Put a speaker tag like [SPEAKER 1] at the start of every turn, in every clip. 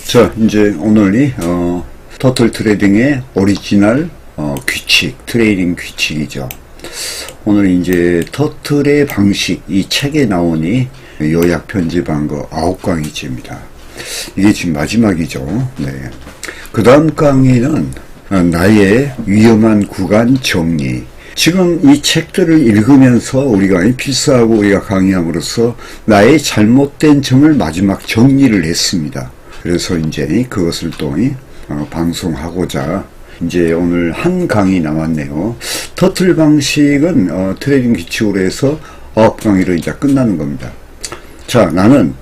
[SPEAKER 1] 자, 이제 오늘이 터틀 트레이딩의 오리지널 규칙, 트레이딩 규칙이죠. 오늘 이제 터틀의 방식, 이 책에 나오니 요약 편집한 거 9강이지입니다. 이게 지금 마지막이죠. 네. 그 다음 강의는 나의 위험한 구간 정리. 지금 이 책들을 읽으면서 우리가 필사하고 우리가 강의함으로써 나의 잘못된 점을 마지막 정리를 했습니다. 그래서 이제 그것을 또 방송하고자 이제 오늘 한 강의 남았네요. 터틀 방식은 트레이딩 규칙으로 해서 9강의로 이제 끝나는 겁니다. 자, 나는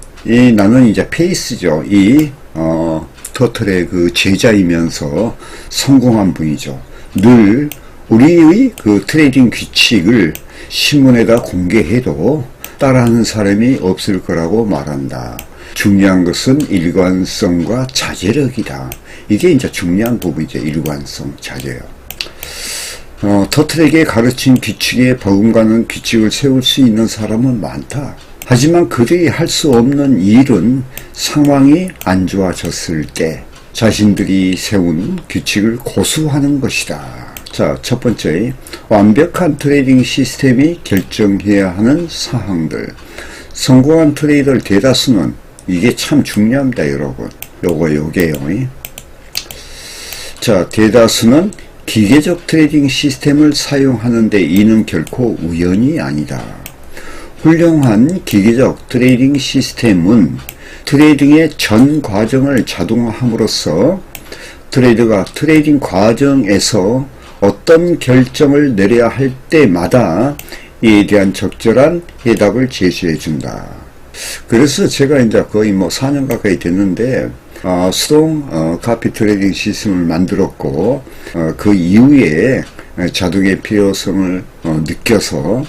[SPEAKER 1] 이제 페이스죠. 터틀의 그 제자이면서 성공한 분이죠. 늘 우리의 그 트레이딩 규칙을 신문에다 공개해도 따라하는 사람이 없을 거라고 말한다. 중요한 것은 일관성과 자제력이다. 이게 이제 중요한 부분이죠. 일관성, 자제력. 터틀에게 가르친 규칙에 버금가는 규칙을 세울 수 있는 사람은 많다. 하지만 그들이 할 수 없는 일은 상황이 안 좋아졌을 때 자신들이 세운 규칙을 고수하는 것이다. 자, 첫 번째, 완벽한 트레이딩 시스템이 결정해야 하는 사항들. 성공한 트레이더 대다수는 이게 참 중요합니다, 여러분. 요게요. 자, 대다수는 기계적 트레이딩 시스템을 사용하는데 이는 결코 우연이 아니다. 훌륭한 기계적 트레이딩 시스템은 트레이딩의 전 과정을 자동화함으로써 트레이더가 트레이딩 과정에서 어떤 결정을 내려야 할 때마다 이에 대한 적절한 해답을 제시해 준다. 그래서 제가 이제 거의 4년 가까이 됐는데 수동 카피 트레이딩 시스템을 만들었고 그 이후에 자동의 필요성을 느껴서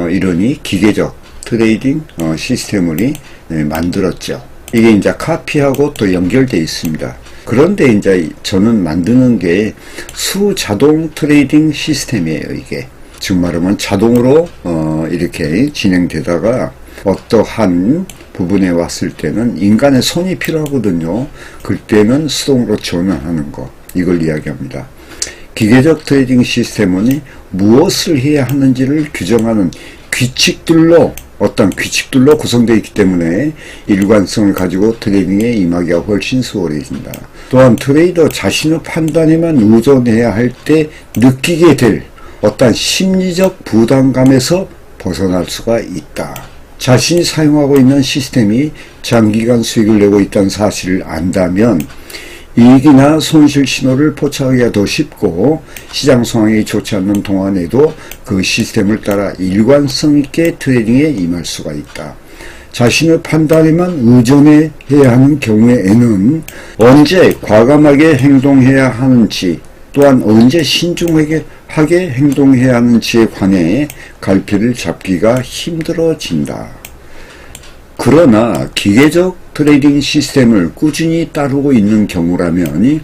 [SPEAKER 1] 이러니 기계적 트레이딩 시스템을 만들었죠. 이게 이제 카피하고 또 연결되어 있습니다. 그런데 이제 저는 만드는 게 수자동 트레이딩 시스템이에요. 이게 즉 말하면 자동으로 이렇게 진행되다가 어떠한 부분에 왔을 때는 인간의 손이 필요하거든요. 그때는 수동으로 전환하는 거, 이걸 이야기합니다. 기계적 트레이딩 시스템은 무엇을 해야 하는지를 규정하는 규칙들로 구성되어 있기 때문에 일관성을 가지고 트레이딩에 임하기가 훨씬 수월해진다. 또한 트레이더 자신의 판단에만 의존해야 할 때 느끼게 될 어떤 심리적 부담감에서 벗어날 수가 있다. 자신이 사용하고 있는 시스템이 장기간 수익을 내고 있다는 사실을 안다면 이익이나 손실 신호를 포착하기가 더 쉽고 시장 상황이 좋지 않는 동안에도 그 시스템을 따라 일관성 있게 트레이딩에 임할 수가 있다. 자신의 판단에만 의존해야 하는 경우에는 언제 과감하게 행동해야 하는지 또한 언제 신중하게 행동해야 하는지에 관해 갈피를 잡기가 힘들어진다. 그러나 기계적 트레이딩 시스템을 꾸준히 따르고 있는 경우라면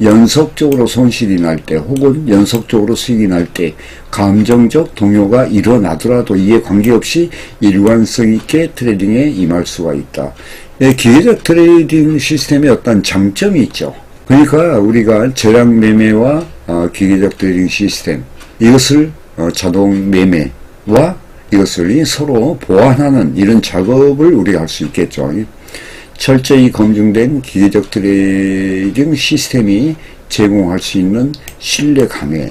[SPEAKER 1] 연속적으로 손실이 날 때 혹은 연속적으로 수익이 날 때 감정적 동요가 일어나더라도 이에 관계없이 일관성 있게 트레이딩에 임할 수가 있다. 기계적 트레이딩 시스템의 어떤 장점이 있죠. 그러니까 우리가 저량 매매와 기계적 트레이딩 시스템, 이것을 자동 매매와 이것을 서로 보완하는 이런 작업을 우리가 할 수 있겠죠. 철저히 검증된 기계적 트레이딩 시스템이 제공할 수 있는 신뢰 강화,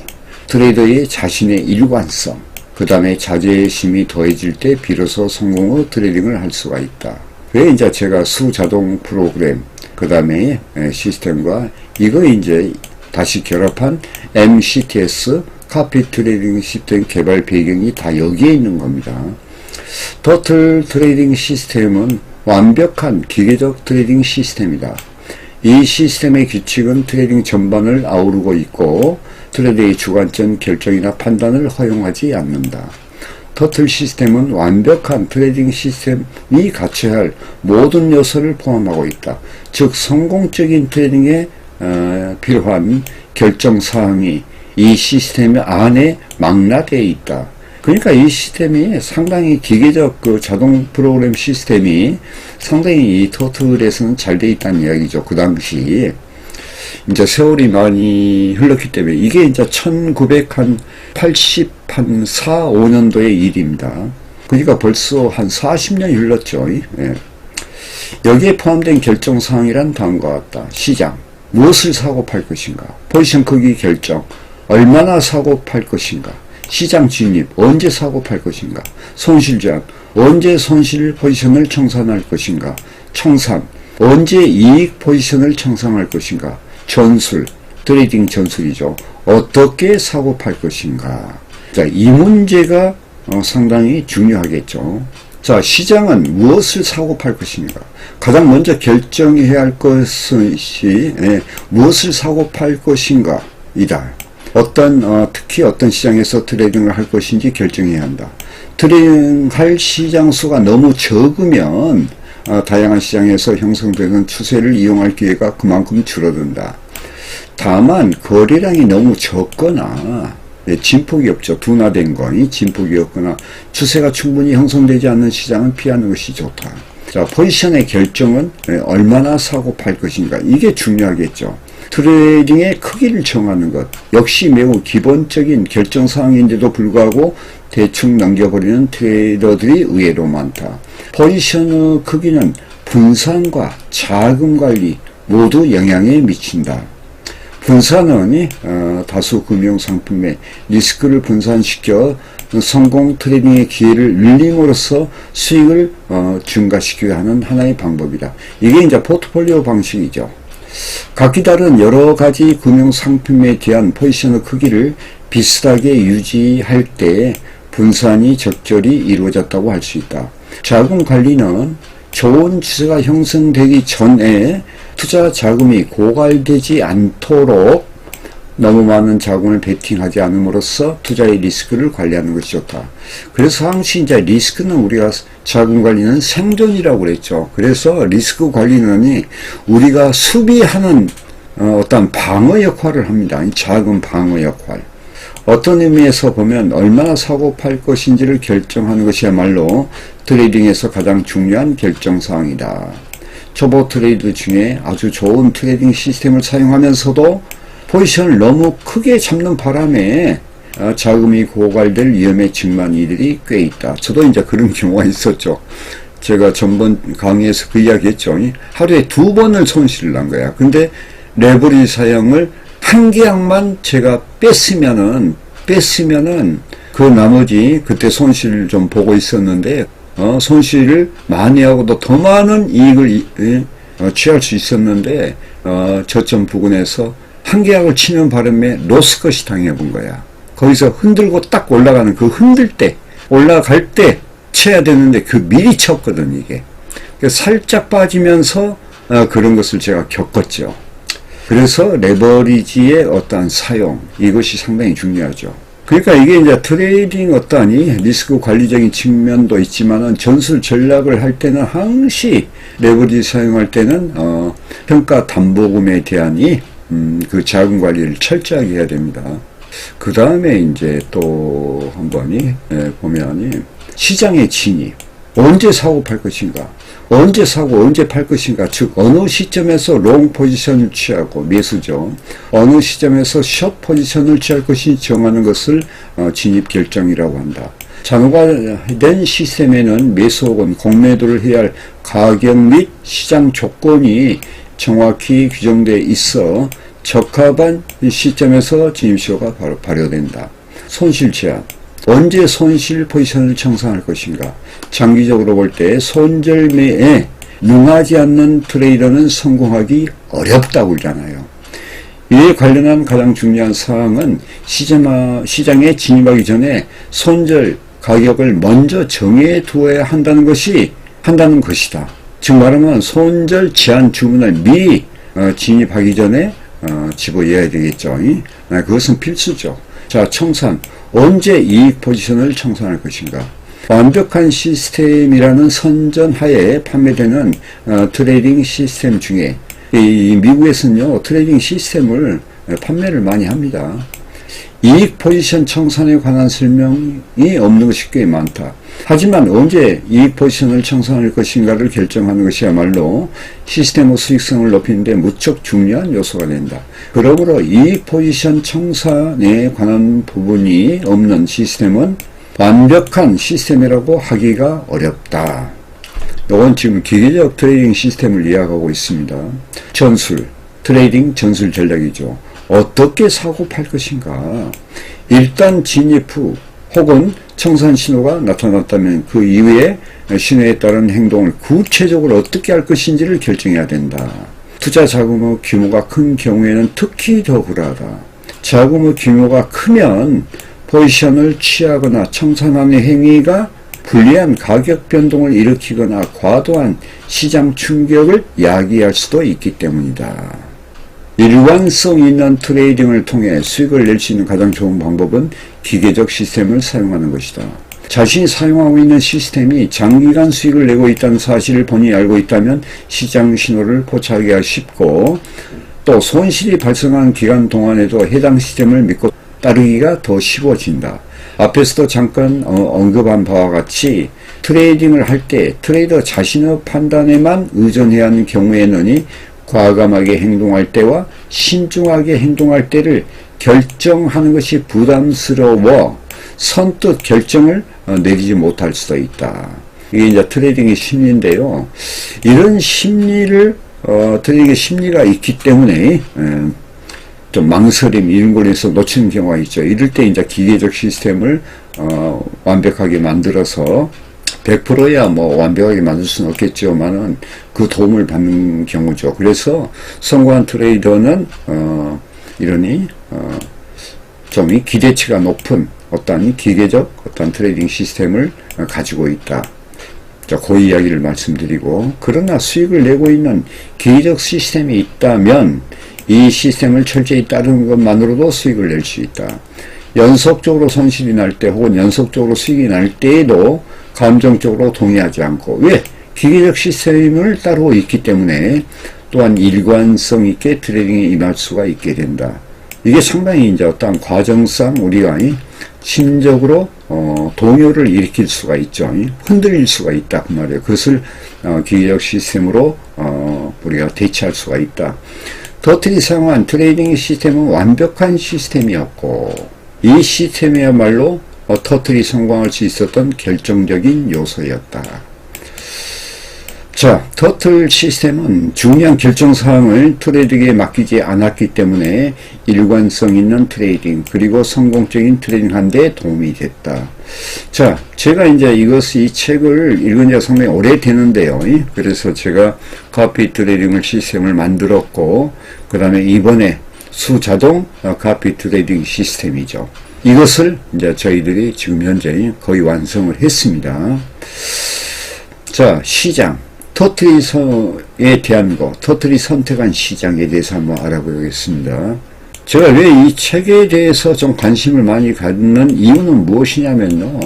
[SPEAKER 1] 트레이더의 자신의 일관성, 그 다음에 자제심이 더해질 때 비로소 성공의 트레이딩을 할 수가 있다. 왜 이제 제가 수자동 프로그램, 그 다음에 시스템과 이거 이제 다시 결합한 MCTS 카피 트레이딩 시스템 개발 배경이 다 여기에 있는 겁니다. 터틀 트레이딩 시스템은 완벽한 기계적 트레이딩 시스템이다. 이 시스템의 규칙은 트레이딩 전반을 아우르고 있고 트레이더의 주관적 결정이나 판단을 허용하지 않는다. 터틀 시스템은 완벽한 트레이딩 시스템이 갖춰야 할 모든 요소를 포함하고 있다. 즉 성공적인 트레이딩에 필요한 결정사항이 이 시스템 안에 망라되어 있다. 그러니까 이 시스템이 상당히 기계적 그 자동 프로그램 시스템이 상당히 이 터틀에서는 잘 돼 있다는 이야기죠. 그 당시. 이제 세월이 많이 흘렀기 때문에 이게 이제 1980, 한 4, 5년도의 일입니다. 그러니까 벌써 한 40년이 흘렀죠. 예. 여기에 포함된 결정사항이란 다음과 같다. 시장, 무엇을 사고 팔 것인가? 포지션 크기 결정, 얼마나 사고 팔 것인가? 시장 진입, 언제 사고 팔 것인가? 손실 제한, 언제 손실 포지션을 청산할 것인가? 청산, 언제 이익 포지션을 청산할 것인가? 전술, 트레이딩 전술이죠. 어떻게 사고 팔 것인가? 자, 이 문제가 상당히 중요하겠죠. 자, 시장은 무엇을 사고 팔 것인가? 가장 먼저 결정해야 할 것이 무엇을 사고 팔 것인가 이다. 특히 어떤 시장에서 트레이딩을 할 것인지 결정해야 한다. 트레이딩할 시장 수가 너무 적으면 다양한 시장에서 형성되는 추세를 이용할 기회가 그만큼 줄어든다. 다만 거래량이 너무 적거나 진폭이 없죠. 둔화된 거니 진폭이 없거나 추세가 충분히 형성되지 않는 시장은 피하는 것이 좋다. 자, 포지션의 결정은 얼마나 사고 팔 것인가, 이게 중요하겠죠. 트레이딩의 크기를 정하는 것 역시 매우 기본적인 결정사항인데도 불구하고 대충 넘겨버리는 트레이더들이 의외로 많다. 포지션의 크기는 분산과 자금관리 모두 영향에 미친다. 분산은 다수 금융상품의 리스크를 분산시켜 성공 트레이딩의 기회를 늘림으로써 수익을 증가시키게 하는 하나의 방법이다. 이게 이제 포트폴리오 방식이죠. 각기 다른 여러 가지 금융상품에 대한 포지션의 크기를 비슷하게 유지할 때 분산이 적절히 이루어졌다고 할 수 있다. 자금 관리는 좋은 추세가 형성되기 전에 투자 자금이 고갈되지 않도록 너무 많은 자금을 베팅하지 않음으로써 투자의 리스크를 관리하는 것이 좋다. 그래서 항상 이제 리스크는 우리가 자금 관리는 생존이라고 그랬죠. 그래서 리스크 관리는 우리가 수비하는 어떤 방어 역할을 합니다. 자금 방어 역할. 어떤 의미에서 보면 얼마나 사고 팔 것인지를 결정하는 것이야말로 트레이딩에서 가장 중요한 결정사항이다. 초보 트레이드 중에 아주 좋은 트레이딩 시스템을 사용하면서도 포지션을 너무 크게 잡는 바람에 자금이 고갈될 위험에 직면한 이들이 꽤 있다. 저도 이제 그런 경우가 있었죠. 제가 전번 강의에서 그 이야기 했죠. 하루에 2번을 손실을 난 거야. 근데 레버리지 사용을 한 계약만 제가 뺐으면은 그 나머지 그때 손실을 좀 보고 있었는데 손실을 많이 하고도 더 많은 이익을 취할 수 있었는데 저점 부근에서 한 계약을 치는 바람에 로스컷이 당해본 거야. 거기서 흔들고 딱 올라가는 그 흔들 때 올라갈 때 쳐야 되는데 그 미리 쳤거든 이게. 살짝 빠지면서 그런 것을 제가 겪었죠. 그래서 레버리지의 어떠한 사용, 이것이 상당히 중요하죠. 그러니까 이게 이제 트레이딩 어떠한 리스크 관리적인 측면도 있지만은 전술 전략을 할 때는 항시 레버리지 사용할 때는 평가 담보금에 대한 그 자금 관리를 철저하게 해야 됩니다. 그 다음에 이제 또 한 번이 보면 시장의 진입, 언제 사고 팔 것인가, 언제 사고 언제 팔 것인가, 즉 어느 시점에서 롱 포지션을 취하고 매수죠. 어느 시점에서 숏 포지션을 취할 것인지 정하는 것을 진입 결정이라고 한다. 잔호화된 시스템에는 매수 혹은 공매도를 해야 할 가격 및 시장 조건이 정확히 규정되어 있어 적합한 시점에서 진입시효가 발효된다. 손실 제한, 언제 손실 포지션을 청산할 것인가. 장기적으로 볼 때 손절매에 능하지 않는 트레이더는 성공하기 어렵다고 그러잖아요. 이에 관련한 가장 중요한 사항은 시장에 진입하기 전에 손절 가격을 먼저 정해 두어야 한다는 것이다. 즉 말하면 손절 제한 주문을 미리 진입하기 전에 집어넣어야 되겠죠. 그것은 필수죠. 자, 청산. 언제 이익 포지션을 청산할 것인가. 완벽한 시스템이라는 선전하에 판매되는 트레이딩 시스템 중에 미국에서는요 트레이딩 시스템을 판매를 많이 합니다. 이익 포지션 청산에 관한 설명이 없는 것이 꽤 많다. 하지만 언제 이익 포지션을 청산할 것인가를 결정하는 것이야말로 시스템의 수익성을 높이는 데 무척 중요한 요소가 된다. 그러므로 이익 포지션 청산에 관한 부분이 없는 시스템은 완벽한 시스템이라고 하기가 어렵다. 이건 지금 기계적 트레이딩 시스템을 이야기하고 있습니다. 전술, 트레이딩 전술 전략이죠. 어떻게 사고 팔 것인가. 일단 진입 후 혹은 청산 신호가 나타났다면 그 이후에 신호에 따른 행동을 구체적으로 어떻게 할 것인지를 결정해야 된다. 투자 자금의 규모가 큰 경우에는 특히 더 그러하다. 자금의 규모가 크면 포지션을 취하거나 청산하는 행위가 불리한 가격 변동을 일으키거나 과도한 시장 충격을 야기할 수도 있기 때문이다. 일관성 있는 트레이딩을 통해 수익을 낼 수 있는 가장 좋은 방법은 기계적 시스템을 사용하는 것이다. 자신이 사용하고 있는 시스템이 장기간 수익을 내고 있다는 사실을 본인이 알고 있다면 시장 신호를 포착하기가 쉽고 또 손실이 발생하는 기간 동안에도 해당 시스템을 믿고 따르기가 더 쉬워진다. 앞에서도 잠깐 언급한 바와 같이 트레이딩을 할 때 트레이더 자신의 판단에만 의존해야 하는 경우에는 과감하게 행동할 때와 신중하게 행동할 때를 결정하는 것이 부담스러워 선뜻 결정을 내리지 못할 수도 있다. 이게 이제 트레이딩의 심리인데요. 이런 심리를 트레이딩의 심리가 있기 때문에 좀 망설임 이런 걸로 놓치는 경우가 있죠. 이럴 때 이제 기계적 시스템을 완벽하게 만들어서 100%야 뭐 완벽하게 만들 수는 없겠지만은 그 도움을 받는 경우죠. 그래서 성공한 트레이더는 이러니 좀 기대치가 높은 어떤 기계적 어떤 트레이딩 시스템을 가지고 있다. 그 이야기를 말씀드리고, 그러나 수익을 내고 있는 기계적 시스템이 있다면 이 시스템을 철저히 따르는 것만으로도 수익을 낼 수 있다. 연속적으로 손실이 날 때 혹은 연속적으로 수익이 날 때에도 감정적으로 동의하지 않고, 왜? 기계적 시스템을 따르고 있기 때문에 또한 일관성 있게 트레이딩에 임할 수가 있게 된다. 이게 상당히 이제 어떤 과정상 우리가 심적으로 동요를 일으킬 수가 있죠. 흔들릴 수가 있다 그 말이에요. 그것을 기계적 시스템으로 우리가 대체할 수가 있다. 더틀이 사용한 트레이딩 시스템은 완벽한 시스템이었고, 이 시스템이야말로 터틀이 성공할 수 있었던 결정적인 요소였다. 자, 터틀 시스템은 중요한 결정사항을 트레이딩에 맡기지 않았기 때문에 일관성 있는 트레이딩 그리고 성공적인 트레이딩 하는 데 도움이 됐다. 자, 제가 이제 이 책을 읽은 지가 상당히 오래되는데요. 그래서 제가 카피 트레이딩 시스템을 만들었고, 그 다음에 이번에 수자동 카피 트레이딩 시스템이죠. 이것을 이제 저희들이 지금 현재 거의 완성을 했습니다. 자, 시장. 터틀에 대한 터틀이 선택한 시장에 대해서 한번 알아보겠습니다. 제가 왜 이 책에 대해서 좀 관심을 많이 갖는 이유는 무엇이냐면요.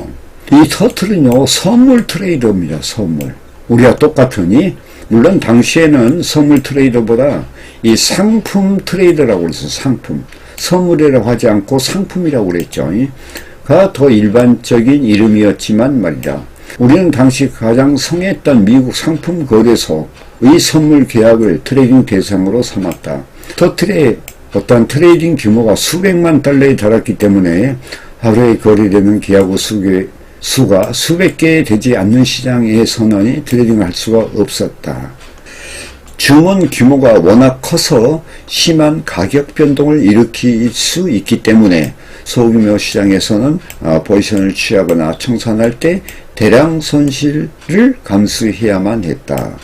[SPEAKER 1] 이 터틀은요, 선물 트레이더입니다. 선물. 우리가 똑같으니, 물론 당시에는 선물 트레이더보다 이 상품 트레이더라고 그랬어요. 상품. 선물이라고 하지 않고 상품이라고 그랬죠. 가 더 일반적인 이름이었지만 말이다. 우리는 당시 가장 성했던 미국 상품 거래소의 선물 계약을 트레이딩 대상으로 삼았다. 터틀의 어떤 트레이딩 규모가 수백만 달러에 달했기 때문에 하루에 거래되는 계약의 수가 수백 개 되지 않는 시장에서는 트레이딩을 할 수가 없었다. 주문 규모가 워낙 커서 심한 가격 변동을 일으킬 수 있기 때문에 소규모 시장에서는 포지션을 취하거나 청산할 때 대량 손실을 감수해야만 했다.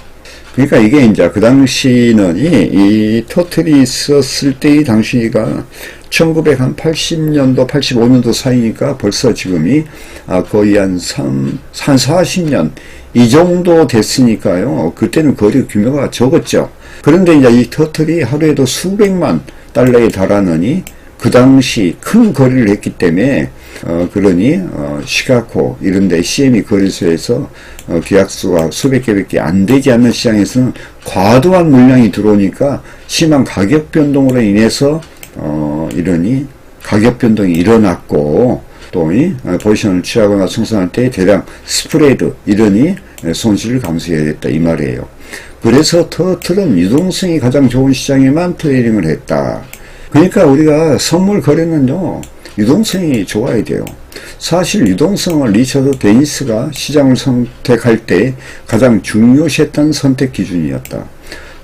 [SPEAKER 1] 그러니까 이게 이제 그 당시는 이 터틀이 있었을 때의 당시가 1980년도, 85년도 사이니까 벌써 지금이 거의 한 40년 이 정도 됐으니까요. 그때는 거래 규모가 적었죠. 그런데 이제 이 터틀이 하루에도 수백만 달러에 달하느니 그 당시 큰 거래를 했기 때문에 그러니 시카고 이런데 CME 거래소에서 계약수가 수백 개밖에 안 되지 않는 시장에서는 과도한 물량이 들어오니까 심한 가격 변동으로 인해서 이러니 가격 변동이 일어났고 또 포지션을 취하거나 청산할 때 대량 스프레드 이러니 손실을 감수해야겠다 이 말이에요. 그래서 터틀은 유동성이 가장 좋은 시장에만 트레이딩을 했다. 그러니까 우리가 선물 거래는요 유동성이 좋아야 돼요. 사실 유동성을 리처드 데니스가 시장을 선택할 때 가장 중요시했던 선택 기준이었다.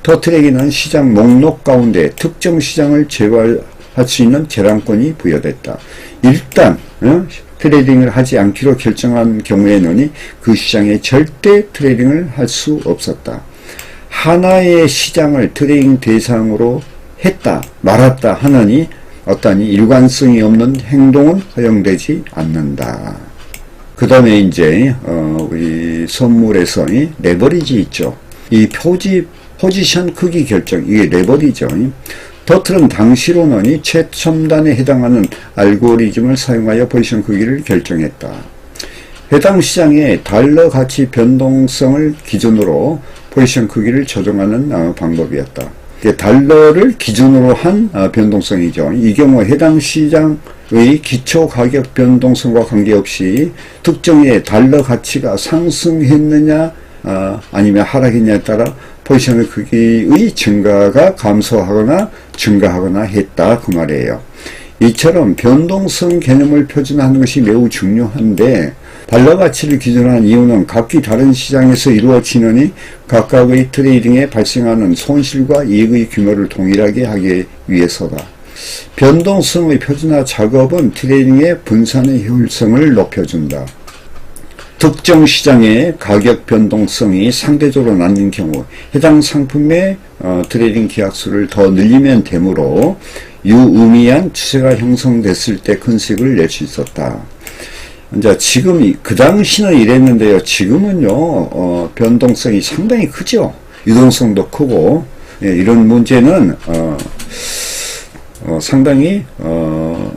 [SPEAKER 1] 터틀에게는 시장 목록 가운데 특정 시장을 제거할 수 있는 재량권이 부여됐다. 일단 트레이딩을 하지 않기로 결정한 경우에는 그 시장에 절대 트레이딩을 할 수 없었다. 하나의 시장을 트레이딩 대상으로 했다 말았다 하느니 어떠한 일관성이 없는 행동은 허용되지 않는다. 그 다음에 이제 우리 선물에서 레버리지 있죠. 이 포지션 크기 결정, 이게 레버리죠. 터틀은 당시로는 최첨단에 해당하는 알고리즘을 사용하여 포지션 크기를 결정했다. 해당 시장의 달러 가치 변동성을 기준으로 포지션 크기를 조정하는 방법이었다. 달러를 기준으로 한 변동성이죠. 이 경우 해당 시장의 기초 가격 변동성과 관계없이 특정의 달러 가치가 상승했느냐 아니면 하락했냐에 따라 포지션의 크기의 증가가 감소하거나 증가하거나 했다 그 말이에요. 이처럼 변동성 개념을 표준하는 것이 매우 중요한데 달러 가치를 기준한 이유는 각기 다른 시장에서 이루어지느니 각각의 트레이딩에 발생하는 손실과 이익의 규모를 동일하게 하기 위해서다. 변동성의 표준화 작업은 트레이딩의 분산의 효율성을 높여준다. 특정 시장의 가격 변동성이 상대적으로 낮은 경우 해당 상품의 트레이딩 계약수를 더 늘리면 되므로 유의미한 추세가 형성됐을 때 큰 수익을 낼 수 있었다. 이제 지금 그 당시는 이랬는데요. 지금은요 변동성이 상당히 크죠. 유동성도 크고 이런 문제는 상당히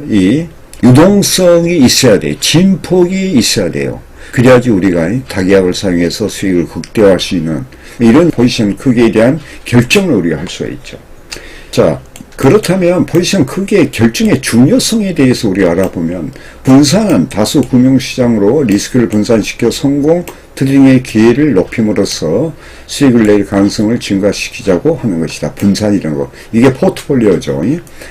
[SPEAKER 1] 이 유동성이 있어야 돼요. 진폭이 있어야 돼요. 그래야지 우리가 타기약을 사용해서 수익을 극대화할 수 있는 이런 포지션 크기에 대한 결정을 우리가 할 수가 있죠. 자, 그렇다면 포지션 크기의 결정의 중요성에 대해서 우리가 알아보면 분산은 다수 금융시장으로 리스크를 분산시켜 성공 트레이딩의 기회를 높임으로써 수익을 낼 가능성을 증가시키자고 하는 것이다. 분산이라는 거. 이게 포트폴리오죠.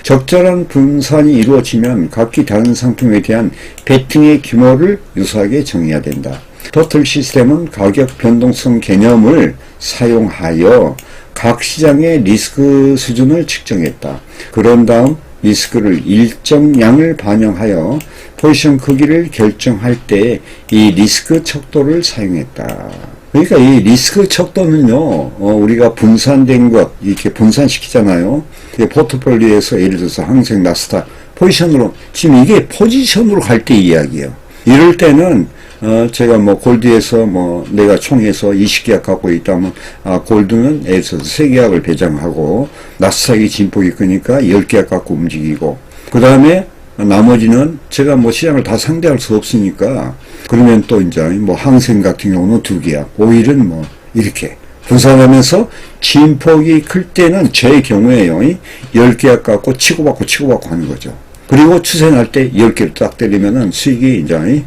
[SPEAKER 1] 적절한 분산이 이루어지면 각기 다른 상품에 대한 베팅의 규모를 유사하게 정해야 된다. 터틀 시스템은 가격 변동성 개념을 사용하여 각 시장의 리스크 수준을 측정했다. 그런 다음 리스크를 일정량을 반영하여 포지션 크기를 결정할 때 이 리스크 척도를 사용했다. 그러니까 이 리스크 척도는요, 우리가 분산된 것, 이렇게 분산시키잖아요. 포트폴리오에서 예를 들어서 항생 나스닥 포지션으로, 지금 이게 포지션으로 갈 때 이야기예요. 이럴 때는 제가 골드에서 내가 총해서 20계약 갖고 있다면 골드는 예를 들어서 3계약을 배정하고 나스닥이 진폭이 크니까 10계약 갖고 움직이고 그 다음에 나머지는 제가 시장을 다 상대할 수 없으니까 그러면 또 이제 항생 같은 경우는 2계약, 오일은 이렇게 분산하면서 진폭이 클 때는 제 경우에요. 10계약 갖고 치고받고 하는 거죠. 그리고 추세 날 때 10개를 딱 때리면은 수익이 이제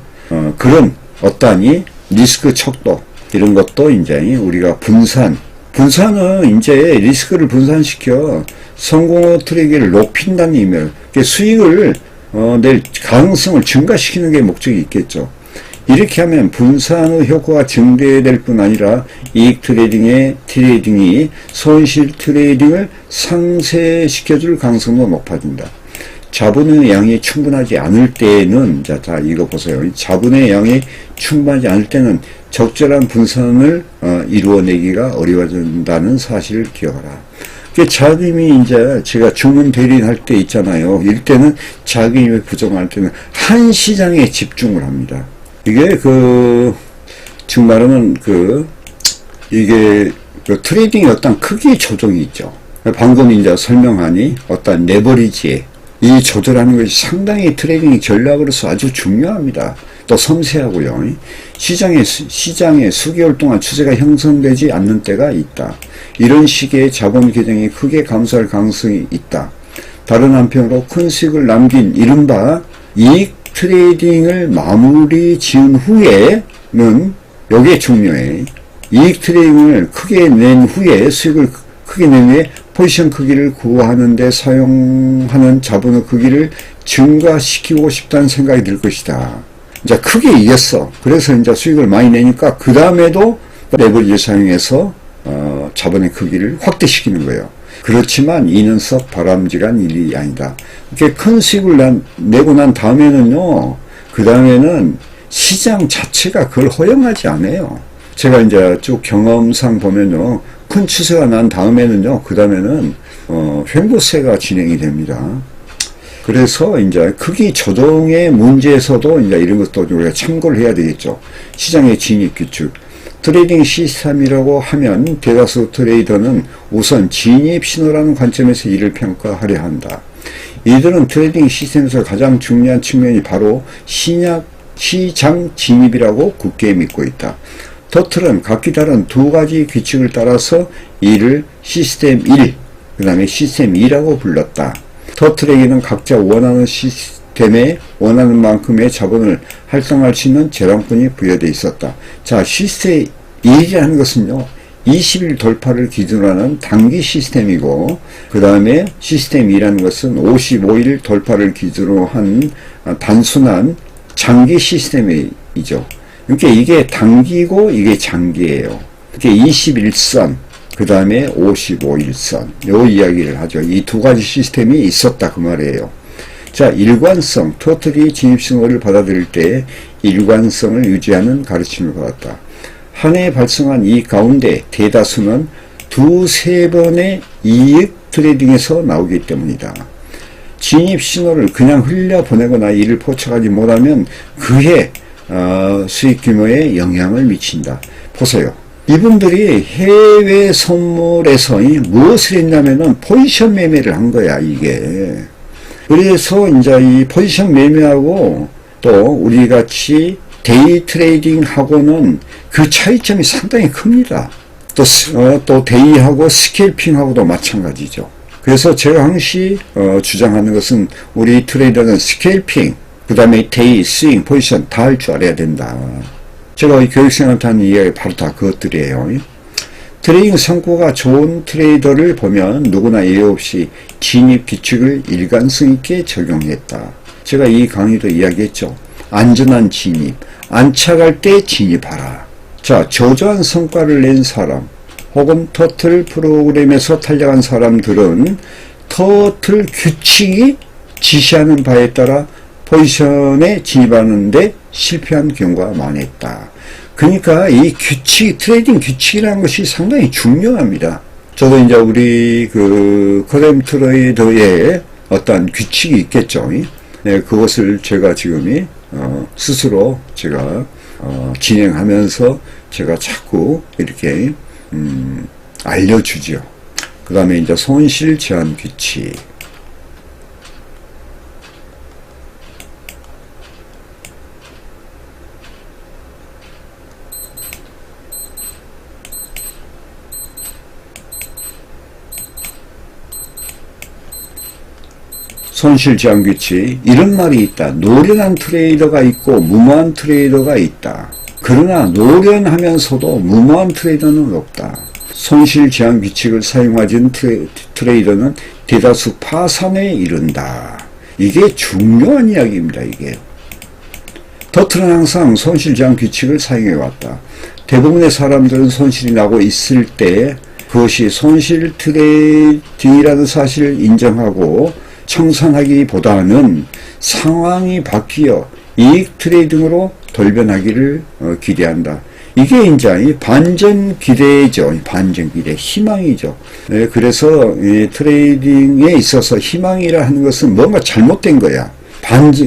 [SPEAKER 1] 그런 어떠한 리스크 척도 이런 것도 이제 우리가 분산은 이제 리스크를 분산시켜 성공의 트레이딩을 높인다는 의미예요. 수익을 낼 가능성을 증가시키는 게 목적이 있겠죠. 이렇게 하면 분산의 효과가 증대될 뿐 아니라 이익 트레이딩이 손실 트레이딩을 상쇄시켜줄 가능성도 높아진다. 자본의 양이 충분하지 않을 때는 자 이거 보세요. 자본의 양이 충분하지 않을 때는 적절한 분산을 이루어내기가 어려워진다는 사실을 기억하라. 자금이 이제 제가 주문 대리할 때 있잖아요. 이럴 때는 자금이 부족할 때는 한 시장에 집중을 합니다. 이게 지금 말하면 이게 트레이딩의 어떤 크기 조정이 있죠. 방금 이제 설명하니 어떤 레버리지에 이 조절하는 것이 상당히 트레이딩 전략으로서 아주 중요합니다. 또 섬세하고요. 시장에 수개월 동안 추세가 형성되지 않는 때가 있다. 이런 식의 자본 계정이 크게 감소할 가능성이 있다. 다른 한편으로 큰 수익을 남긴 이른바 이익 트레이딩을 마무리 지은 후에는, 여기에 중요해. 이익 트레이딩을 크게 낸 후에, 수익을 크게 낸 후에 포지션 크기를 구하는 데 사용하는 자본의 크기를 증가시키고 싶다는 생각이 들 것이다. 이제 크게 이겼어. 그래서 이제 수익을 많이 내니까 그 다음에도 레버리지 사용해서 자본의 크기를 확대시키는 거예요. 그렇지만 이는 썩 바람직한 일이 아니다. 이렇게 큰 수익을 내고 난 다음에는요, 그 다음에는 시장 자체가 그걸 허용하지 않아요. 제가 이제 쭉 경험상 보면요, 큰 추세가 난 다음에는요, 그 다음에는 횡보세가 진행이 됩니다. 그래서 이제 크기 조정의 문제에서도 이제 이런 것도 우리가 참고를 해야 되겠죠. 시장의 진입 규칙. 트레이딩 시스템이라고 하면 대다수 트레이더는 우선 진입 신호라는 관점에서 이를 평가하려 한다. 이들은 트레이딩 시스템에서 가장 중요한 측면이 바로 시장 진입이라고 굳게 믿고 있다. 터틀은 각기 다른 두 가지 규칙을 따라서 이를 시스템 1, 그 다음에 시스템 2라고 불렀다. 터틀에게는 각자 원하는 시스템에 원하는 만큼의 자본을 활성화할 수 있는 재량권이 부여되어 있었다. 자, 시스템 1이라는 것은요, 20일 돌파를 기준으로 하는 단기 시스템이고, 그 다음에 시스템 2라는 것은 55일 돌파를 기준으로 한 단순한 장기 시스템이죠. 그러니까 이게 단기고 이게 장기예요. 이게 21선, 그 다음에 55일선, 요 이야기를 하죠. 이 두 가지 시스템이 있었다, 그 말이에요. 자, 일관성, 터틀이 진입신호를 받아들일 때 일관성을 유지하는 가르침을 받았다. 한 해 발생한 이 가운데 대다수는 두세 번의 이익 트레이딩에서 나오기 때문이다. 진입신호를 그냥 흘려보내거나 이를 포착하지 못하면 그해 수익 규모에 영향을 미친다. 보세요. 이분들이 해외 선물에서 무엇을 했냐면은 포지션 매매를 한 거야, 이게. 그래서 이제 이 포지션 매매하고 또 우리 같이 데이 트레이딩하고는 그 차이점이 상당히 큽니다. 또 데이하고 스캘핑하고도 마찬가지죠. 그래서 제가 항시 주장하는 것은 우리 트레이더는 스캘핑, 그 다음에 데이, 스윙, 포지션 다 할 줄 알아야 된다. 제가 교육생한테 하는 이야기 바로 다 그것들이에요. 트레이딩 성과가 좋은 트레이더를 보면 누구나 예외 없이 진입 규칙을 일관성 있게 적용했다. 제가 이 강의도 이야기했죠. 안전한 진입, 안착할 때 진입하라. 자, 저조한 성과를 낸 사람 혹은 터틀 프로그램에서 탈락한 사람들은 터틀 규칙이 지시하는 바에 따라 포지션에 진입하는데 실패한 경우가 많았다. 그러니까 이 규칙, 트레이딩 규칙이라는 것이 상당히 중요합니다. 저도 이제 우리 커렘 트레이더의 어떤 규칙이 있겠죠. 네, 그것을 제가 지금 스스로 제가 진행하면서 제가 자꾸 이렇게 알려주죠. 그 다음에 이제 손실 제한 규칙. 손실 제한 규칙, 이런 말이 있다. 노련한 트레이더가 있고 무모한 트레이더가 있다. 그러나 노련하면서도 무모한 트레이더는 없다. 손실 제한 규칙을 사용하진 트레이더는 대다수 파산에 이른다. 이게 중요한 이야기입니다. 이게 터틀은 항상 손실 제한 규칙을 사용해왔다. 대부분의 사람들은 손실이 나고 있을 때 그것이 손실 트레이딩이라는 사실을 인정하고 청산하기보다는 상황이 바뀌어 이익 트레이딩으로 돌변하기를 기대한다. 이게 이제 반전 기대죠. 반전 기대, 희망이죠. 네, 그래서 이 트레이딩에 있어서 희망이라 하는 것은 뭔가 잘못된 거야.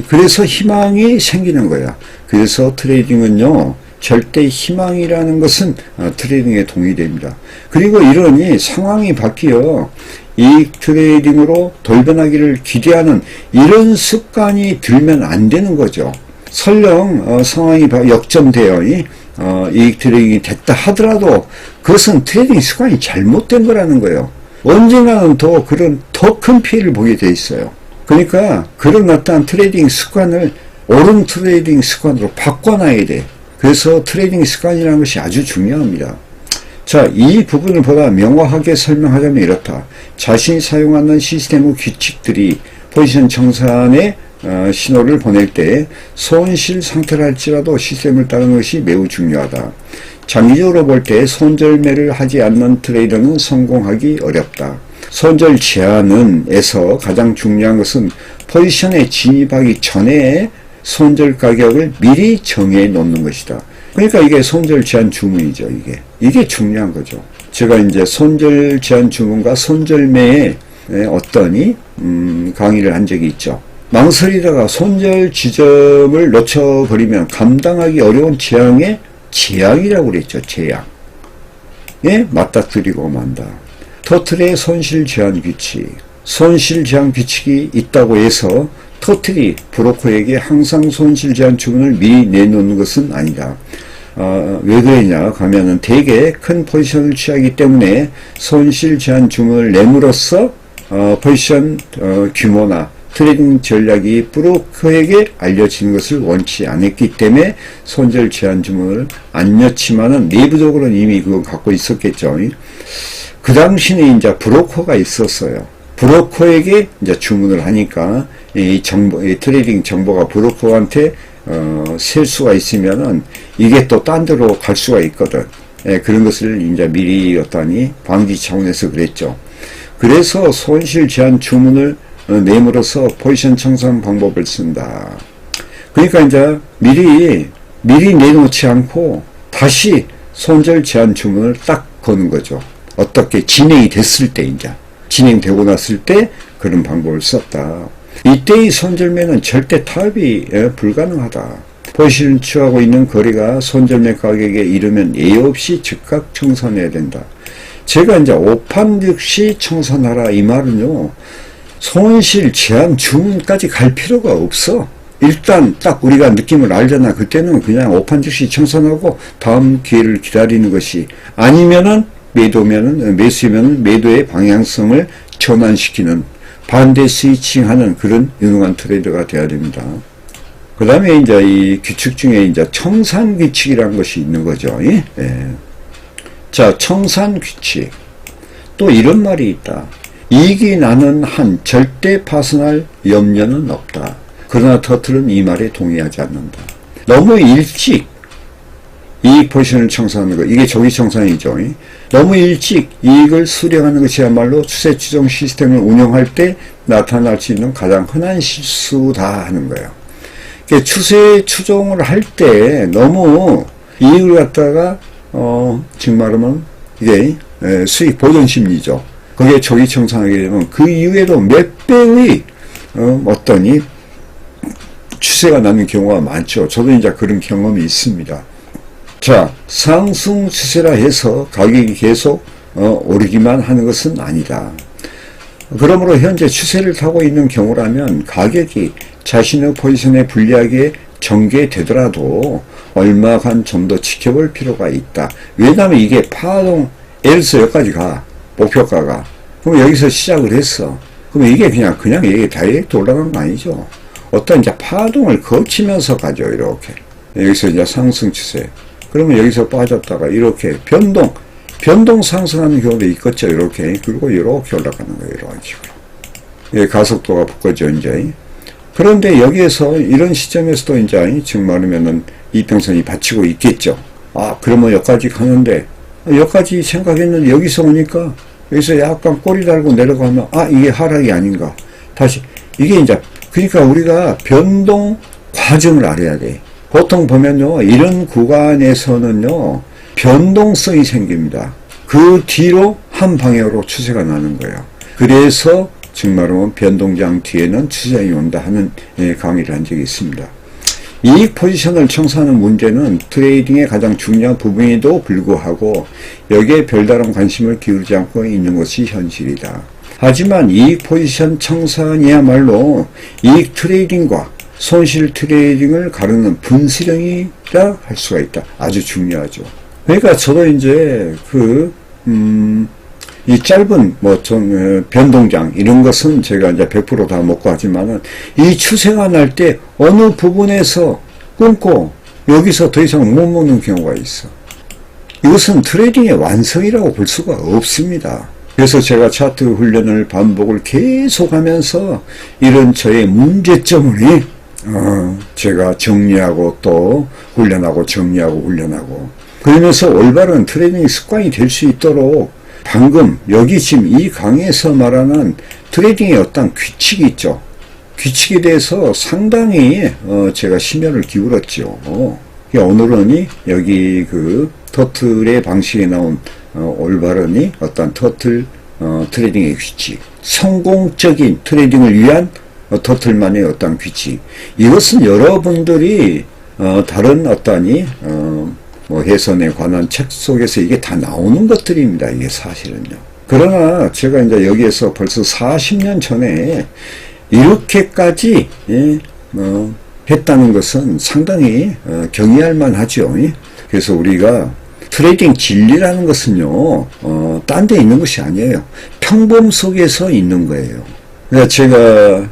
[SPEAKER 1] 그래서 희망이 생기는 거야. 그래서 트레이딩은요, 절대 희망이라는 것은 트레이딩에 동의됩니다. 그리고 이러니 상황이 바뀌어 이익 트레이딩으로 돌변하기를 기대하는 이런 습관이 들면 안 되는 거죠. 설령 상황이 역전되어 이익 트레이딩이 됐다 하더라도 그것은 트레이딩 습관이 잘못된 거라는 거예요. 언젠가는 더 큰 피해를 보게 돼 있어요. 그러니까 그런 어떠한 트레이딩 습관을 옳은 트레이딩 습관으로 바꿔놔야 돼. 그래서 트레이딩 습관이라는 것이 아주 중요합니다. 자, 이 부분을 보다 명확하게 설명하자면 이렇다. 자신이 사용하는 시스템의 규칙들이 포지션 청산에 신호를 보낼 때 손실 상태를 할지라도 시스템을 따르는 것이 매우 중요하다. 장기적으로 볼 때 손절매를 하지 않는 트레이더는 성공하기 어렵다. 손절 제한에서 가장 중요한 것은 포지션에 진입하기 전에 손절 가격을 미리 정해 놓는 것이다. 그러니까 이게 손절 제한 주문이죠. 이게 중요한 거죠. 제가 이제 손절 제한 주문과 손절매에 어떠니 강의를 한 적이 있죠. 망설이다가 손절 지점을 놓쳐버리면 감당하기 어려운 재앙이라고 그랬죠. 재앙. 예? 맞닥뜨리고 만다. 터틀의 손실 제한 규칙. 손실 제한 규칙이 있다고 해서 터틀이 브로커에게 항상 손실 제한 주문을 미리 내놓는 것은 아니다. 왜 그러냐 하면은 대개 큰 포지션을 취하기 때문에 손실 제한 주문을 내므로써 포지션 규모나 트레이딩 전략이 브로커에게 알려지는 것을 원치 않았기 때문에 손절 제한 주문을 안 넣지만은 내부적으로는 이미 그거 갖고 있었겠죠. 그 당시는 이제 브로커가 있었어요. 브로커에게 이제 주문을 하니까 이 트레이딩 정보가 브로커한테 셀 수가 있으면은 이게 또 딴 데로 갈 수가 있거든. 그런 것을 이제 미리 어떠니 방지 차원에서 그랬죠. 그래서 손실 제한 주문을 내므로써 포지션 청산 방법을 쓴다. 그러니까 이제 미리 내놓지 않고 다시 손절 제한 주문을 딱 거는 거죠. 어떻게 진행이 됐을 때 이제 진행되고 났을 때 그런 방법을 썼다. 이때의 손절매는 절대 타협이 불가능하다. 포지션을 취하고 있는 거래가 손절매 가격에 이르면 예의 없이 즉각 청산해야 된다. 제가 이제 오판 즉시 청산하라 이 말은요. 손실 제한 주문까지 갈 필요가 없어. 일단 딱 우리가 느낌을 알잖아. 그때는 그냥 오판 즉시 청산하고 다음 기회를 기다리는 것이 아니면은 매수면은 매도의 방향성을 전환시키는 반대 스위칭하는 그런 유능한 트레이더가 되어야 됩니다. 그 다음에 이제 이 규칙 중에 이제 청산 규칙이라는 것이 있는 거죠. 예? 자, 청산 규칙. 또 이런 말이 있다. 이익이 나는 한 절대 파산할 염려는 없다. 그러나 터틀은 이 말에 동의하지 않는다. 너무 일찍 이익 포지션을 청산하는 것, 이게 조기 청산이죠. 너무 일찍 이익을 수령하는 것이야말로 추세 추정 시스템을 운영할 때 나타날 수 있는 가장 흔한 실수다 하는 거예요. 추세 추종을 할 때 너무 이익을 갖다가 지금 말하면 이게 수익 보전 심리죠. 그게 조기 청산하게 되면 그 이후에도 몇 배의 어떠니 추세가 나는 경우가 많죠. 저도 이제 그런 경험이 있습니다. 자, 상승 추세라 해서 가격이 계속 오르기만 하는 것은 아니다. 그러므로 현재 추세를 타고 있는 경우라면 가격이 자신의 포지션에 불리하게 전개되더라도 얼마간 좀 더 지켜볼 필요가 있다. 왜냐하면 이게 파동, 예를 들어서 여기까지 가, 목표가가. 그럼 여기서 시작을 했어. 그럼 이게 그냥 이게 다이렉트 올라간 거 아니죠. 어떤 이제 파동을 거치면서 가죠, 이렇게. 여기서 이제 상승 추세. 그러면 여기서 빠졌다가 이렇게 변동 상승하는 경우도 있겠죠, 이렇게. 그리고 이렇게 올라가는 거예요, 이런 식으로. 예, 가속도가 붙겠죠, 이제. 그런데 여기에서 이런 시점에서도 이제 지금 말하면은 이평선이 받치고 있겠죠. 아, 그러면 여기까지 가는데, 여기까지 생각했는데 여기서 오니까 여기서 약간 꼬리 달고 내려가면 이게 하락이 아닌가. 다시 이게 이제 그러니까 우리가 변동 과정을 알아야 돼. 보통 보면요, 이런 구간에서는요, 변동성이 생깁니다. 그 뒤로 한 방향으로 추세가 나는 거예요. 그래서 정말로 변동장 뒤에는 추세가 온다 하는 강의를 한 적이 있습니다. 이익 포지션을 청산하는 문제는 트레이딩의 가장 중요한 부분에도 불구하고 여기에 별다른 관심을 기울이지 않고 있는 것이 현실이다. 하지만 이익 포지션 청산이야말로 이익 트레이딩과 손실 트레이딩을 가르는 분수령이라 할 수가 있다. 아주 중요하죠. 그러니까 저도 이제 이 짧은 변동장 이런 것은 제가 이제 100% 다 먹고 하지만은 이 추세가 날 때 어느 부분에서 끊고 여기서 더 이상 못 먹는 경우가 있어. 이것은 트레이딩의 완성이라고 볼 수가 없습니다. 그래서 제가 차트 훈련을 반복을 계속하면서 이런 저의 문제점을 제가 정리하고 또 훈련하고 정리하고 훈련하고 그러면서 올바른 트레이딩 습관이 될 수 있도록 방금 여기 지금 이 강의에서 말하는 트레이딩의 어떤 규칙이 있죠. 규칙에 대해서 상당히 제가 심혈을 기울였죠. 오늘은 여기 그 터틀의 방식에 나온 올바른 어떤 터틀 트레이딩의 규칙, 성공적인 트레이딩을 위한 터틀만의 어떤 규칙, 이것은 여러분들이 다른 어떠한 해선에 관한 책 속에서 이게 다 나오는 것들입니다. 이게 사실은요. 그러나 제가 이제 여기에서 벌써 40년 전에 이렇게까지 했다는 것은 상당히 경이할 만하죠. 그래서 우리가 트레이딩 진리라는 것은요, 딴 데 있는 것이 아니에요. 평범 속에서 있는 거예요. 그러니까 제가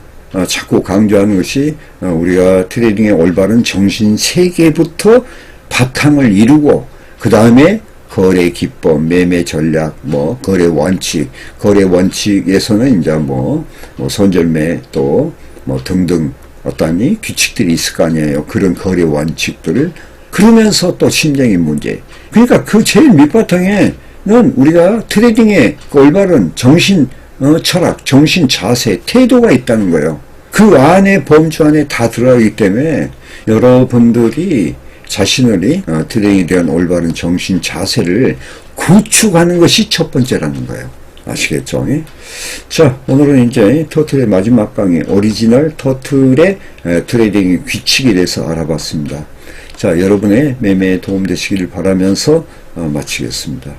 [SPEAKER 1] 자꾸 강조하는 것이 우리가 트레이딩의 올바른 정신 세계부터 바탕을 이루고 그 다음에 거래 기법, 매매 전략, 거래 원칙에서는 이제 손절매 또 등등 어떠한 규칙들이 있을 거 아니에요. 그런 거래 원칙들을 그러면서 또 심적인 문제. 그러니까 그 제일 밑바탕에는 우리가 트레이딩의 올바른 정신 철학, 정신 자세, 태도가 있다는 거예요. 그 안에 범주 안에 다 들어가기 때문에 여러분들이 자신의 트레이딩에 대한 올바른 정신 자세를 구축하는 것이 첫 번째라는 거예요. 아시겠죠? 자, 오늘은 이제 터틀의 마지막 강의 오리지널 터틀의 트레이딩 규칙에 대해서 알아봤습니다. 자, 여러분의 매매에 도움되시기를 바라면서 마치겠습니다.